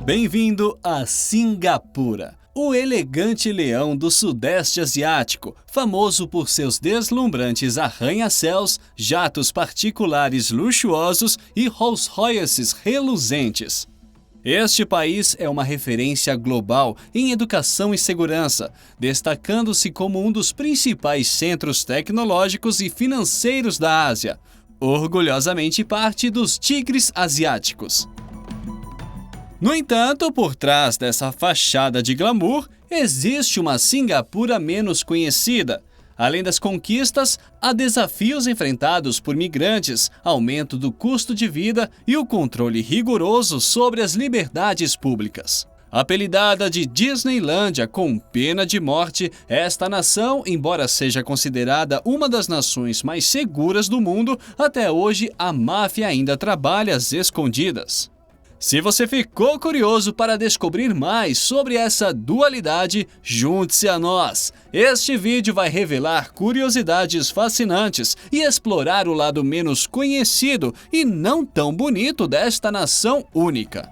Bem-vindo a Singapura, o elegante leão do Sudeste Asiático, famoso por seus deslumbrantes arranha-céus, jatos particulares luxuosos e Rolls-Royces reluzentes. Este país é uma referência global em educação e segurança, destacando-se como um dos principais centros tecnológicos e financeiros da Ásia, orgulhosamente parte dos tigres asiáticos. No entanto, por trás dessa fachada de glamour, existe uma Singapura menos conhecida. Além das conquistas, há desafios enfrentados por migrantes, aumento do custo de vida e o controle rigoroso sobre as liberdades públicas. Apelidada de Disneylândia com pena de morte, esta nação, embora seja considerada uma das nações mais seguras do mundo, até hoje a máfia ainda trabalha às escondidas. Se você ficou curioso para descobrir mais sobre essa dualidade, junte-se a nós. Este vídeo vai revelar curiosidades fascinantes e explorar o lado menos conhecido e não tão bonito desta nação única.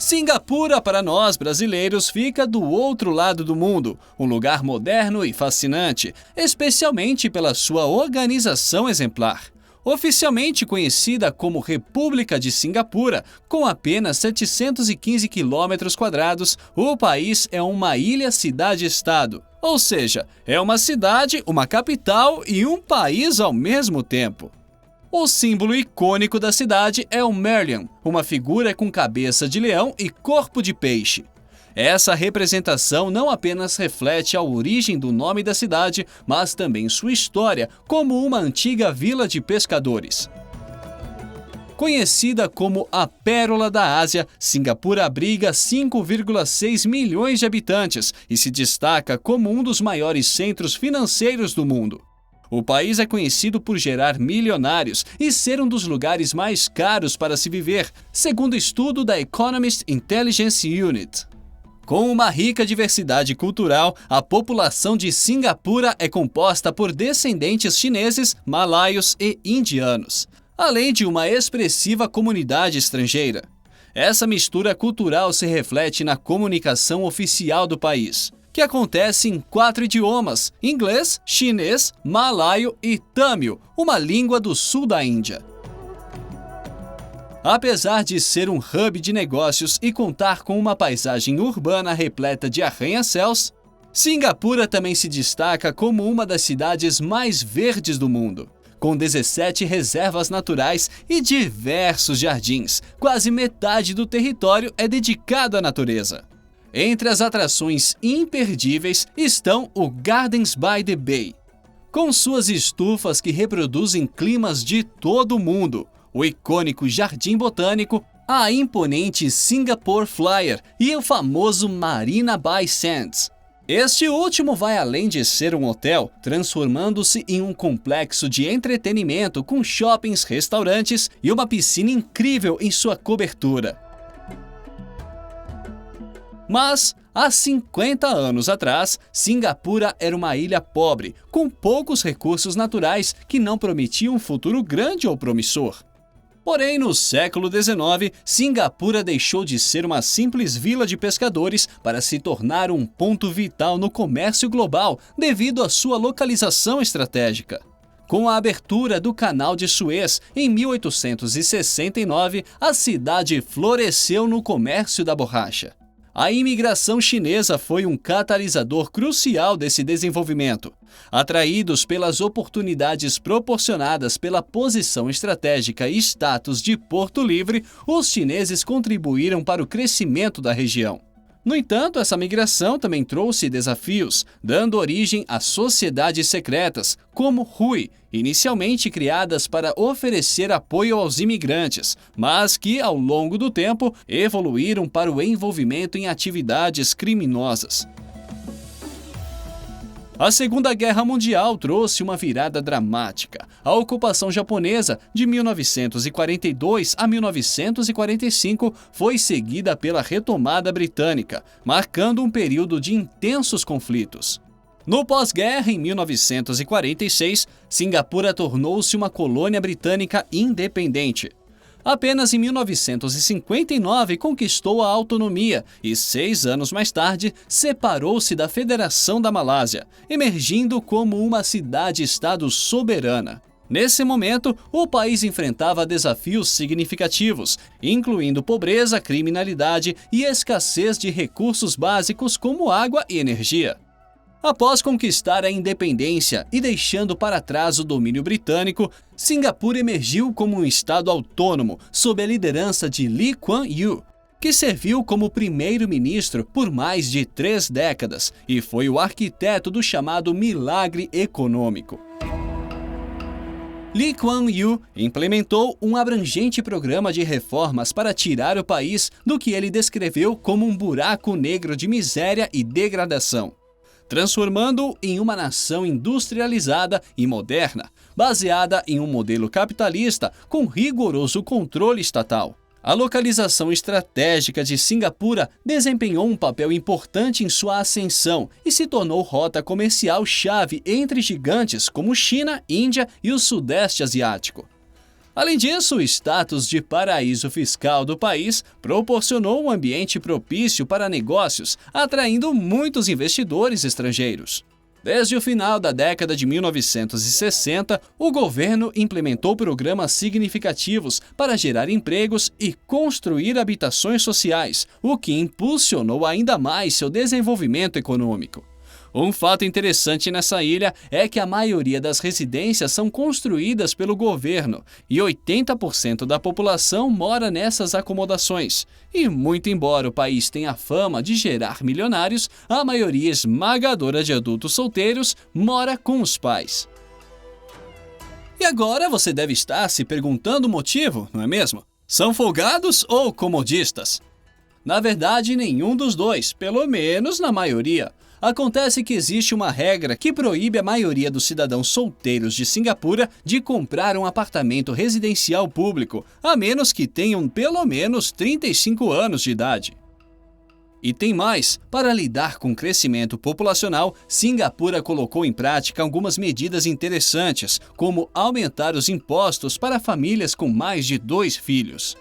Singapura, para nós brasileiros, fica do outro lado do mundo, um lugar moderno e fascinante, especialmente pela sua organização exemplar. Oficialmente conhecida como República de Singapura, com apenas 715 km², o país é uma ilha-cidade-estado. Ou seja, é uma cidade, uma capital e um país ao mesmo tempo. O símbolo icônico da cidade é o Merlion, uma figura com cabeça de leão e corpo de peixe. Essa representação não apenas reflete a origem do nome da cidade, mas também sua história como uma antiga vila de pescadores. Conhecida como a Pérola da Ásia, Singapura abriga 5,6 milhões de habitantes e se destaca como um dos maiores centros financeiros do mundo. O país é conhecido por gerar milionários e ser um dos lugares mais caros para se viver, segundo estudo da Economist Intelligence Unit. Com uma rica diversidade cultural, a população de Singapura é composta por descendentes chineses, malaios e indianos, além de uma expressiva comunidade estrangeira. Essa mistura cultural se reflete na comunicação oficial do país, que acontece em 4 idiomas: inglês, chinês, malaio e tâmil, uma língua do sul da Índia. Apesar de ser um hub de negócios e contar com uma paisagem urbana repleta de arranha-céus, Singapura também se destaca como uma das cidades mais verdes do mundo. Com 17 reservas naturais e diversos jardins, quase metade do território é dedicado à natureza. Entre as atrações imperdíveis estão o Gardens by the Bay, com suas estufas que reproduzem climas de todo o mundo, o icônico Jardim Botânico, a imponente Singapore Flyer e o famoso Marina Bay Sands. Este último vai além de ser um hotel, transformando-se em um complexo de entretenimento com shoppings, restaurantes e uma piscina incrível em sua cobertura. Mas, há 50 anos atrás, Singapura era uma ilha pobre, com poucos recursos naturais que não prometiam um futuro grande ou promissor. Porém, no século XIX, Singapura deixou de ser uma simples vila de pescadores para se tornar um ponto vital no comércio global devido à sua localização estratégica. Com a abertura do Canal de Suez em 1869, a cidade floresceu no comércio da borracha. A imigração chinesa foi um catalisador crucial desse desenvolvimento. Atraídos pelas oportunidades proporcionadas pela posição estratégica e status de Porto Livre, os chineses contribuíram para o crescimento da região. No entanto, essa migração também trouxe desafios, dando origem a sociedades secretas, como RUI, inicialmente criadas para oferecer apoio aos imigrantes, mas que, ao longo do tempo, evoluíram para o envolvimento em atividades criminosas. A Segunda Guerra Mundial trouxe uma virada dramática. A ocupação japonesa, de 1942 a 1945, foi seguida pela retomada britânica, marcando um período de intensos conflitos. No pós-guerra, em 1946, Singapura tornou-se uma colônia britânica independente. Apenas em 1959 conquistou a autonomia e 6 anos mais tarde separou-se da Federação da Malásia, emergindo como uma cidade-estado soberana. Nesse momento, o país enfrentava desafios significativos, incluindo pobreza, criminalidade e escassez de recursos básicos como água e energia. Após conquistar a independência e deixando para trás o domínio britânico, Singapura emergiu como um estado autônomo sob a liderança de Lee Kuan Yew, que serviu como primeiro-ministro por mais de 3 décadas e foi o arquiteto do chamado Milagre Econômico. Lee Kuan Yew implementou um abrangente programa de reformas para tirar o país do que ele descreveu como um buraco negro de miséria e degradação, transformando-o em uma nação industrializada e moderna, baseada em um modelo capitalista com rigoroso controle estatal. A localização estratégica de Singapura desempenhou um papel importante em sua ascensão e se tornou rota comercial-chave entre gigantes como China, Índia e o Sudeste Asiático. Além disso, o status de paraíso fiscal do país proporcionou um ambiente propício para negócios, atraindo muitos investidores estrangeiros. Desde o final da década de 1960, o governo implementou programas significativos para gerar empregos e construir habitações sociais, o que impulsionou ainda mais seu desenvolvimento econômico. Um fato interessante nessa ilha é que a maioria das residências são construídas pelo governo e 80% da população mora nessas acomodações. E muito embora o país tenha fama de gerar milionários, a maioria esmagadora de adultos solteiros mora com os pais. E agora você deve estar se perguntando o motivo, não é mesmo? São folgados ou comodistas? Na verdade, nenhum dos dois, pelo menos na maioria. Acontece que existe uma regra que proíbe a maioria dos cidadãos solteiros de Singapura de comprar um apartamento residencial público, a menos que tenham pelo menos 35 anos de idade. E tem mais, para lidar com o crescimento populacional, Singapura colocou em prática algumas medidas interessantes, como aumentar os impostos para famílias com mais de 2 filhos.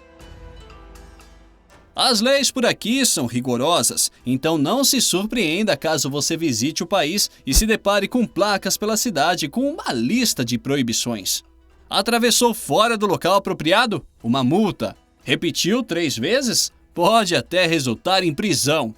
As leis por aqui são rigorosas, então não se surpreenda caso você visite o país e se depare com placas pela cidade com uma lista de proibições. Atravessou fora do local apropriado? Uma multa. Repetiu 3 vezes? Pode até resultar em prisão.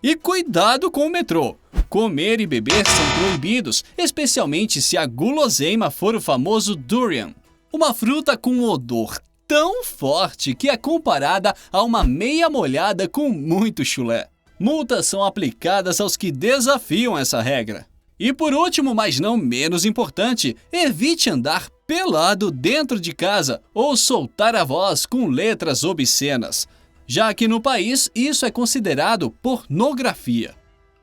E cuidado com o metrô. Comer e beber são proibidos, especialmente se a guloseima for o famoso durian, uma fruta com odor tão forte que é comparada a uma meia molhada com muito chulé. Multas são aplicadas aos que desafiam essa regra. E por último, mas não menos importante, evite andar pelado dentro de casa ou soltar a voz com letras obscenas, já que no país isso é considerado pornografia.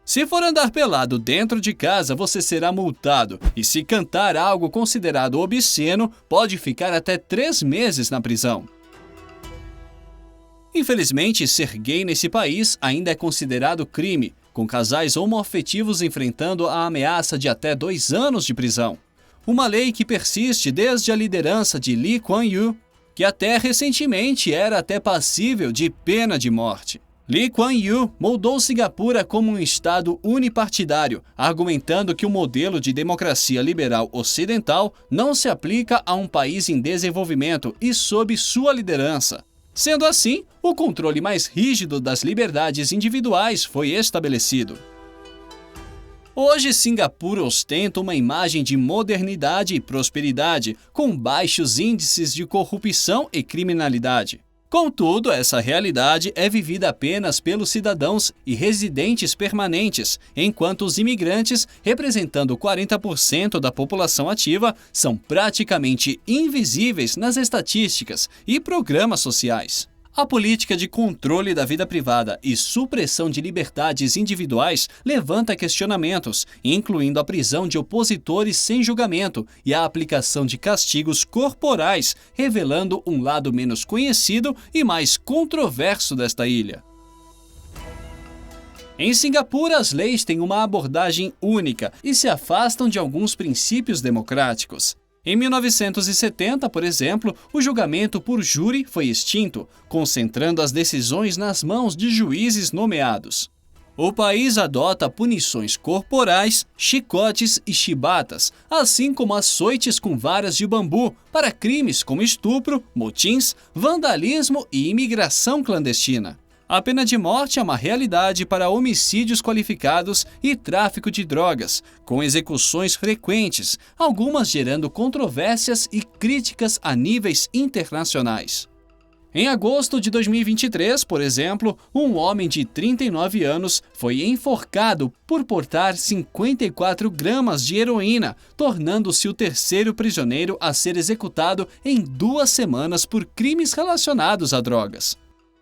Se for andar pelado dentro de casa, você será multado, e se cantar algo considerado obsceno, pode ficar até 3 meses na prisão. Infelizmente, ser gay nesse país ainda é considerado crime, com casais homoafetivos enfrentando a ameaça de até 2 anos de prisão. Uma lei que persiste desde a liderança de Lee Kuan Yew, que até recentemente era até passível de pena de morte. Lee Kuan Yew moldou Singapura como um estado unipartidário, argumentando que o modelo de democracia liberal ocidental não se aplica a um país em desenvolvimento e sob sua liderança. Sendo assim, o controle mais rígido das liberdades individuais foi estabelecido. Hoje, Singapura ostenta uma imagem de modernidade e prosperidade, com baixos índices de corrupção e criminalidade. Contudo, essa realidade é vivida apenas pelos cidadãos e residentes permanentes, enquanto os imigrantes, representando 40% da população ativa, são praticamente invisíveis nas estatísticas e programas sociais. A política de controle da vida privada e supressão de liberdades individuais levanta questionamentos, incluindo a prisão de opositores sem julgamento e a aplicação de castigos corporais, revelando um lado menos conhecido e mais controverso desta ilha. Em Singapura, as leis têm uma abordagem única e se afastam de alguns princípios democráticos. Em 1970, por exemplo, o julgamento por júri foi extinto, concentrando as decisões nas mãos de juízes nomeados. O país adota punições corporais, chicotes e chibatas, assim como açoites com varas de bambu para crimes como estupro, motins, vandalismo e imigração clandestina. A pena de morte é uma realidade para homicídios qualificados e tráfico de drogas, com execuções frequentes, algumas gerando controvérsias e críticas a níveis internacionais. Em agosto de 2023, por exemplo, um homem de 39 anos foi enforcado por portar 54 gramas de heroína, tornando-se o terceiro prisioneiro a ser executado em 2 semanas por crimes relacionados a drogas.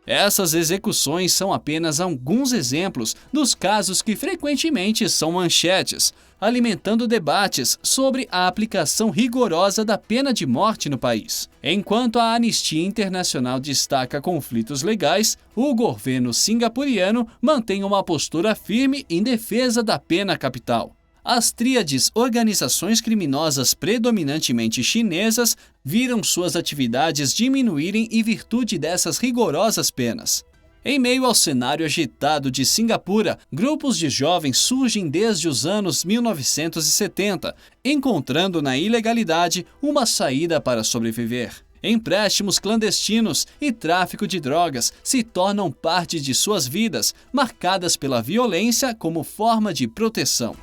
Essas execuções são apenas alguns exemplos dos casos que frequentemente são manchetes, alimentando debates sobre a aplicação rigorosa da pena de morte no país. Enquanto a Anistia Internacional destaca conflitos legais, o governo singapuriano mantém uma postura firme em defesa da pena capital. As tríades organizações criminosas predominantemente chinesas viram suas atividades diminuírem em virtude dessas rigorosas penas. Em meio ao cenário agitado de Singapura, grupos de jovens surgem desde os anos 1970, encontrando na ilegalidade uma saída para sobreviver. Empréstimos clandestinos e tráfico de drogas se tornam parte de suas vidas, marcadas pela violência como forma de proteção.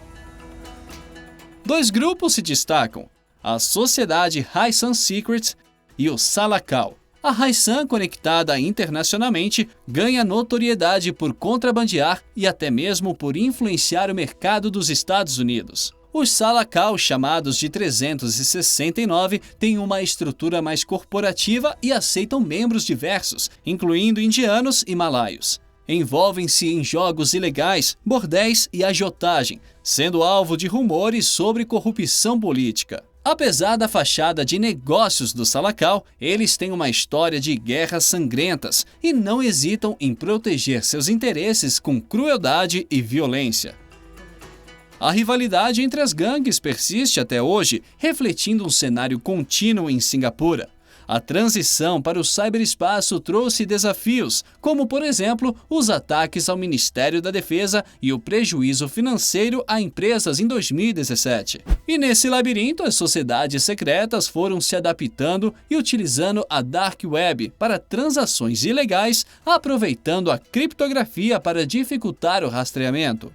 2 grupos se destacam: a Sociedade Hai San Secret e o Salakau. A Hai San, conectada internacionalmente, ganha notoriedade por contrabandear e até mesmo por influenciar o mercado dos Estados Unidos. Os Salakau, chamados de 369, têm uma estrutura mais corporativa e aceitam membros diversos, incluindo indianos e malaios. Envolvem-se em jogos ilegais, bordéis e agiotagem, sendo alvo de rumores sobre corrupção política. Apesar da fachada de negócios do Salakau, eles têm uma história de guerras sangrentas e não hesitam em proteger seus interesses com crueldade e violência. A rivalidade entre as gangues persiste até hoje, refletindo um cenário contínuo em Singapura. A transição para o ciberespaço trouxe desafios, como, por exemplo, os ataques ao Ministério da Defesa e o prejuízo financeiro a empresas em 2017. E nesse labirinto, as sociedades secretas foram se adaptando e utilizando a Dark Web para transações ilegais, aproveitando a criptografia para dificultar o rastreamento.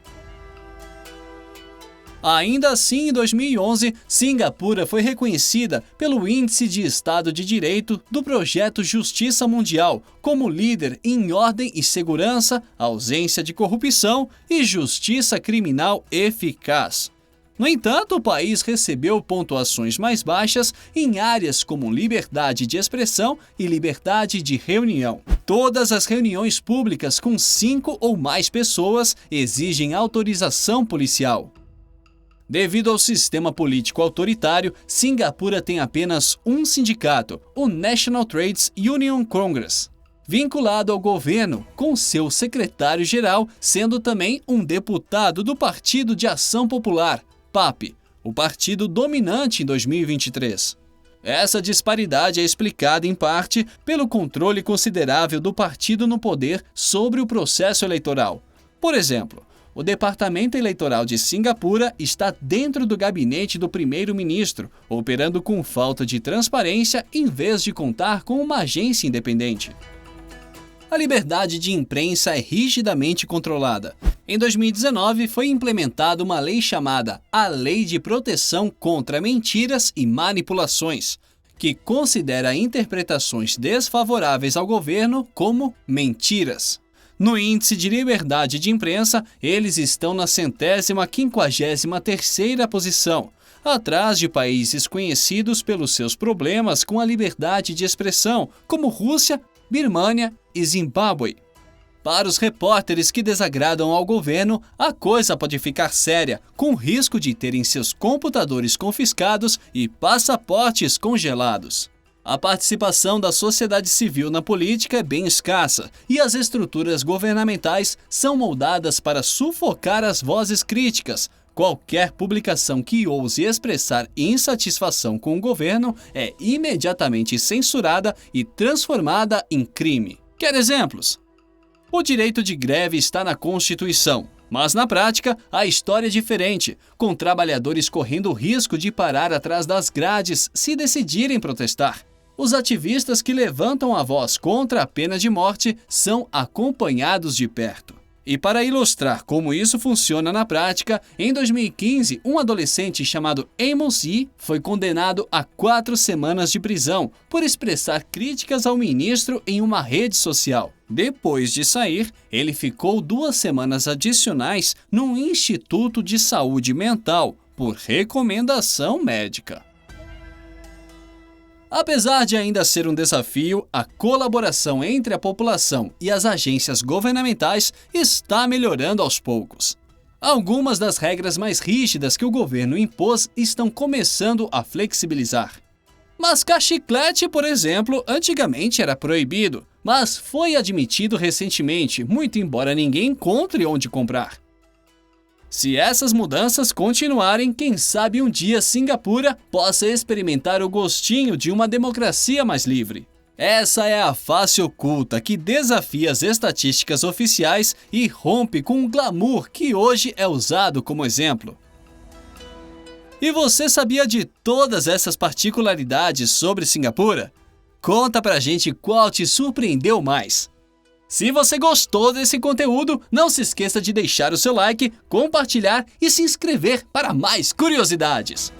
Ainda assim, em 2011, Singapura foi reconhecida pelo Índice de Estado de Direito do Projeto Justiça Mundial como líder em ordem e segurança, ausência de corrupção e justiça criminal eficaz. No entanto, o país recebeu pontuações mais baixas em áreas como liberdade de expressão e liberdade de reunião. Todas as reuniões públicas com 5 ou mais pessoas exigem autorização policial. Devido ao sistema político autoritário, Singapura tem apenas um sindicato, o National Trades Union Congress, vinculado ao governo, com seu secretário-geral sendo também um deputado do Partido de Ação Popular, PAP, o partido dominante em 2023. Essa disparidade é explicada em parte pelo controle considerável do partido no poder sobre o processo eleitoral. Por exemplo, o Departamento Eleitoral de Singapura está dentro do gabinete do primeiro-ministro, operando com falta de transparência em vez de contar com uma agência independente. A liberdade de imprensa é rigidamente controlada. Em 2019, foi implementada uma lei chamada a Lei de Proteção contra Mentiras e Manipulações, que considera interpretações desfavoráveis ao governo como mentiras. No índice de liberdade de imprensa, eles estão na 153ª posição, atrás de países conhecidos pelos seus problemas com a liberdade de expressão, como Rússia, Birmânia e Zimbábue. Para os repórteres que desagradam ao governo, a coisa pode ficar séria, com risco de terem seus computadores confiscados e passaportes congelados. A participação da sociedade civil na política é bem escassa e as estruturas governamentais são moldadas para sufocar as vozes críticas. Qualquer publicação que ouse expressar insatisfação com o governo é imediatamente censurada e transformada em crime. Quer exemplos? O direito de greve está na Constituição, mas na prática a história é diferente, com trabalhadores correndo o risco de parar atrás das grades se decidirem protestar. Os ativistas que levantam a voz contra a pena de morte são acompanhados de perto. E para ilustrar como isso funciona na prática, em 2015, um adolescente chamado Amos Yee foi condenado a 4 semanas de prisão por expressar críticas ao ministro em uma rede social. Depois de sair, ele ficou 2 semanas adicionais num instituto de saúde mental, por recomendação médica. Apesar de ainda ser um desafio, a colaboração entre a população e as agências governamentais está melhorando aos poucos. Algumas das regras mais rígidas que o governo impôs estão começando a flexibilizar. Mascar chiclete, por exemplo, antigamente era proibido, mas foi admitido recentemente, muito embora ninguém encontre onde comprar. Se essas mudanças continuarem, quem sabe um dia Singapura possa experimentar o gostinho de uma democracia mais livre. Essa é a face oculta que desafia as estatísticas oficiais e rompe com o glamour que hoje é usado como exemplo. E você sabia de todas essas particularidades sobre Singapura? Conta pra gente qual te surpreendeu mais. Se você gostou desse conteúdo, não se esqueça de deixar o seu like, compartilhar e se inscrever para mais curiosidades.